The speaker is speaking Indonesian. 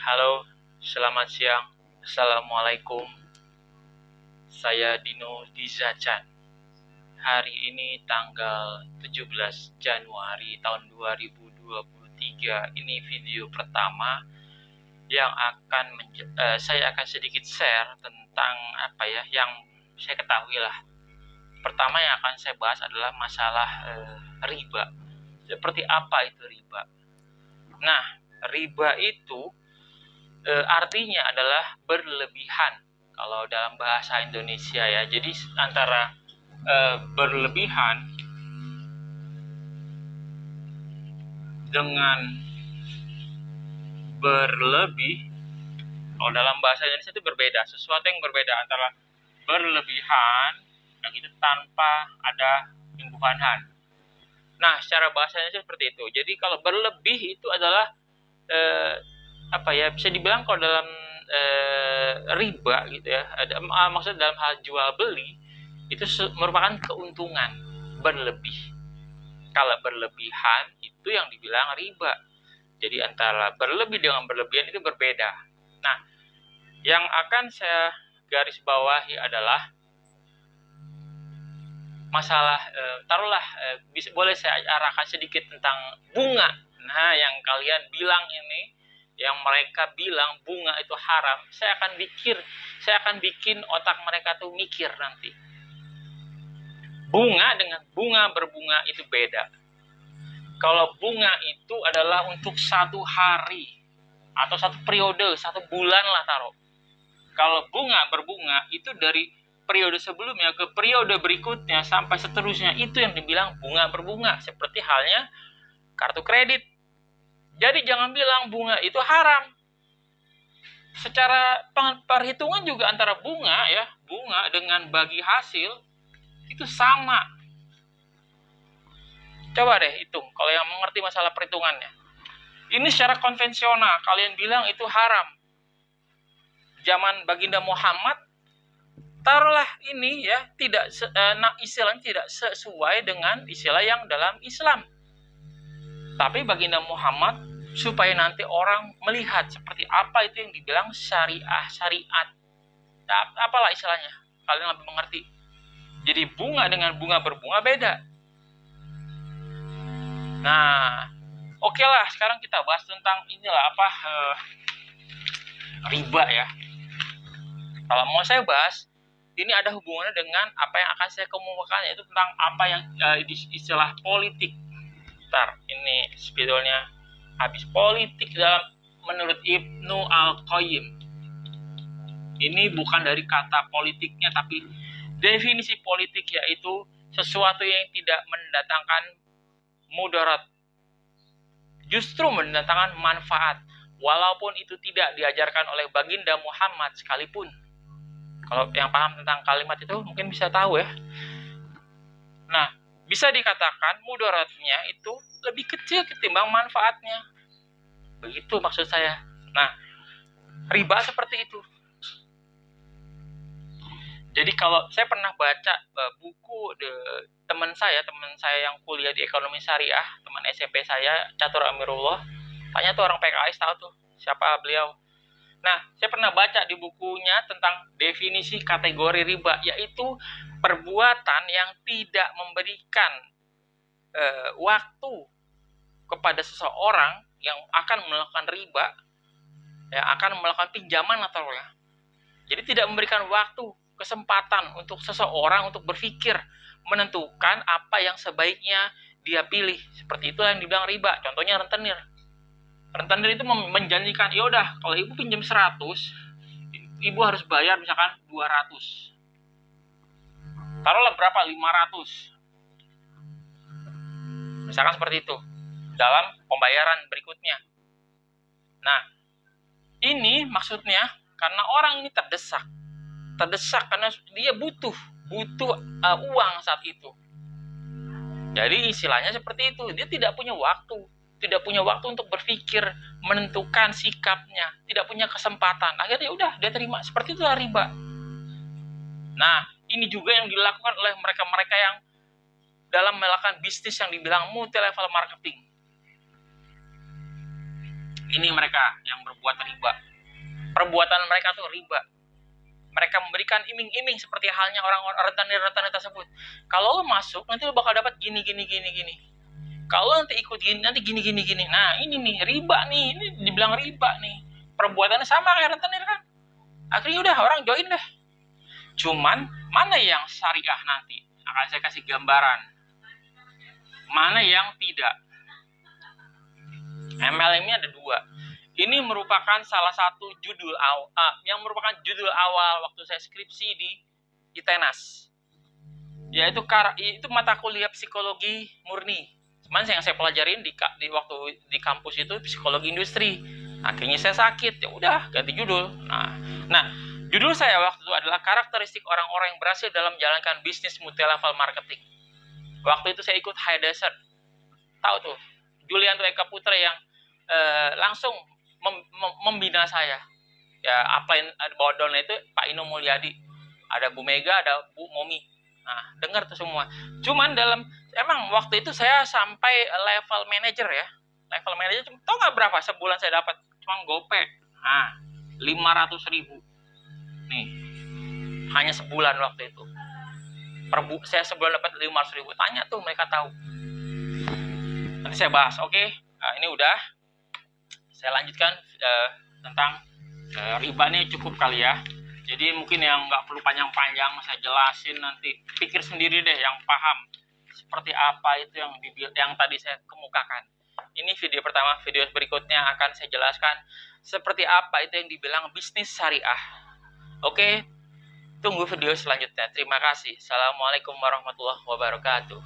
Halo, selamat siang. Assalamualaikum. Saya Dino Dizachan. Hari ini tanggal 17 Januari tahun 2023. Ini video pertama yang saya akan sedikit share tentang yang saya ketahui lah. Pertama yang akan saya bahas adalah masalah riba. Seperti apa itu riba? Nah, riba itu artinya adalah berlebihan kalau dalam bahasa Indonesia ya. Jadi antara berlebihan dengan berlebih, kalau dalam bahasa Indonesia itu berbeda, sesuatu yang berbeda antara berlebihan yang itu tanpa ada imbuhan. Nah, secara bahasa Indonesia seperti itu. Jadi kalau berlebih itu adalah bisa dibilang kalau dalam riba gitu ya, maksud dalam hal jual beli itu merupakan keuntungan berlebih. Kalau berlebihan itu yang dibilang riba. Jadi antara berlebih dengan berlebihan itu berbeda. Nah, yang akan saya garis bawahi adalah masalah boleh saya arahkan sedikit tentang bunga. Nah, yang kalian bilang ini, yang mereka bilang bunga itu haram, saya akan bikin otak mereka tuh mikir nanti. Bunga dengan bunga berbunga itu beda. Kalau bunga itu adalah untuk satu hari atau satu periode, satu bulan lah taruh. Kalau bunga berbunga itu dari periode sebelumnya ke periode berikutnya sampai seterusnya, itu yang dibilang bunga berbunga. Seperti halnya kartu kredit. Jadi jangan bilang bunga itu haram. Secara perhitungan juga antara bunga dengan bagi hasil itu sama. Coba deh hitung kalau yang mengerti masalah perhitungannya. Ini secara konvensional kalian bilang itu haram. Zaman Baginda Muhammad taruhlah ini ya istilahnya tidak sesuai dengan istilah yang dalam Islam. Tapi Baginda Muhammad supaya nanti orang melihat seperti apa itu yang dibilang syariat. Apalah istilahnya, kalian lebih mengerti. Jadi bunga dengan bunga berbunga beda. Nah, oke lah, sekarang kita bahas tentang riba ya. Kalau mau saya bahas, ini ada hubungannya dengan apa yang akan saya kemukakan, yaitu tentang apa yang istilah politik. Ini sebetulnya habis politik menurut Ibnu Al-Qayyim. Ini bukan dari kata politiknya, tapi definisi politik yaitu sesuatu yang tidak mendatangkan mudarat, justru mendatangkan manfaat, walaupun itu tidak diajarkan oleh Baginda Muhammad sekalipun. Kalau yang paham tentang kalimat itu mungkin bisa tahu ya. Nah, bisa dikatakan mudaratnya itu lebih kecil ketimbang manfaatnya. Begitu maksud saya. Nah, riba seperti itu. Jadi kalau saya pernah baca buku teman saya yang kuliah di ekonomi syariah, teman SMP saya, Catur Amirullah. Tanya tuh orang PKS tahu tuh siapa beliau. Nah, saya pernah baca di bukunya tentang definisi kategori riba, yaitu perbuatan yang tidak memberikan waktu kepada seseorang yang akan melakukan riba, akan melakukan pinjaman atau ya. Jadi tidak memberikan waktu, kesempatan untuk seseorang untuk berpikir, menentukan apa yang sebaiknya dia pilih. Seperti itu yang dibilang riba. Contohnya rentenir. Rentenir itu menjanjikan, ya udah kalau ibu pinjam 100, ibu harus bayar misalkan 200. Taruhlah berapa? 500. Misalkan seperti itu. Dalam pembayaran berikutnya. Nah, ini maksudnya karena orang ini terdesak karena dia butuh uang saat itu. Jadi istilahnya seperti itu. Dia tidak punya waktu untuk berpikir, menentukan sikapnya, tidak punya kesempatan. Akhirnya udah dia terima. Seperti itulah riba. Nah, ini juga yang dilakukan oleh mereka-mereka yang dalam melakukan bisnis yang dibilang multi level marketing. Ini mereka yang berbuat riba. Perbuatan mereka tuh riba. Mereka memberikan iming-iming seperti halnya orang-orang rentenir tersebut. Kalau lo masuk, nanti lo bakal dapat gini. Kalau nanti ikut gini, nanti gini. Nah, ini nih, riba nih. Ini dibilang riba nih. Perbuatannya sama kayak rentenir kan. Akhirnya udah, orang join deh. Cuman, mana yang syariah nanti? Akan saya kasih gambaran. Mana yang tidak. MLM ini ada 2. Ini merupakan salah satu judul yang merupakan judul awal waktu saya skripsi di ITENAS. Yaitu itu mata kuliah psikologi murni. Cuman yang saya pelajarin di waktu di kampus itu psikologi industri. Akhirnya saya sakit, ya udah ganti judul. Nah, judul saya waktu itu adalah karakteristik orang-orang yang berhasil dalam menjalankan bisnis multi-level marketing. Waktu itu saya ikut High Desert. Tahu tuh, Julianto Eka Putra yang langsung membina saya. Ya, apa yang ada bawah downnya itu Pak Ino Mulyadi, ada Bu Mega, ada Bu Momi. Nah, dengar tuh semua. Cuman emang waktu itu saya sampai level manager ya. Level manager, tau nggak berapa sebulan saya dapat? Cuma gope. 500.000. Nih, hanya sebulan waktu itu. Saya sebulan dapat 500.000. Tanya tuh, mereka tahu. Nanti saya bahas, oke? Nah, ini udah. Saya lanjutkan tentang riba ini cukup kali ya. Jadi mungkin yang nggak perlu panjang-panjang saya jelasin, nanti pikir sendiri deh yang paham seperti apa itu yang tadi saya kemukakan. Ini video pertama. Video berikutnya akan saya jelaskan seperti apa itu yang dibilang bisnis syariah. Oke, tunggu video selanjutnya. Terima kasih. Assalamualaikum warahmatullahi wabarakatuh.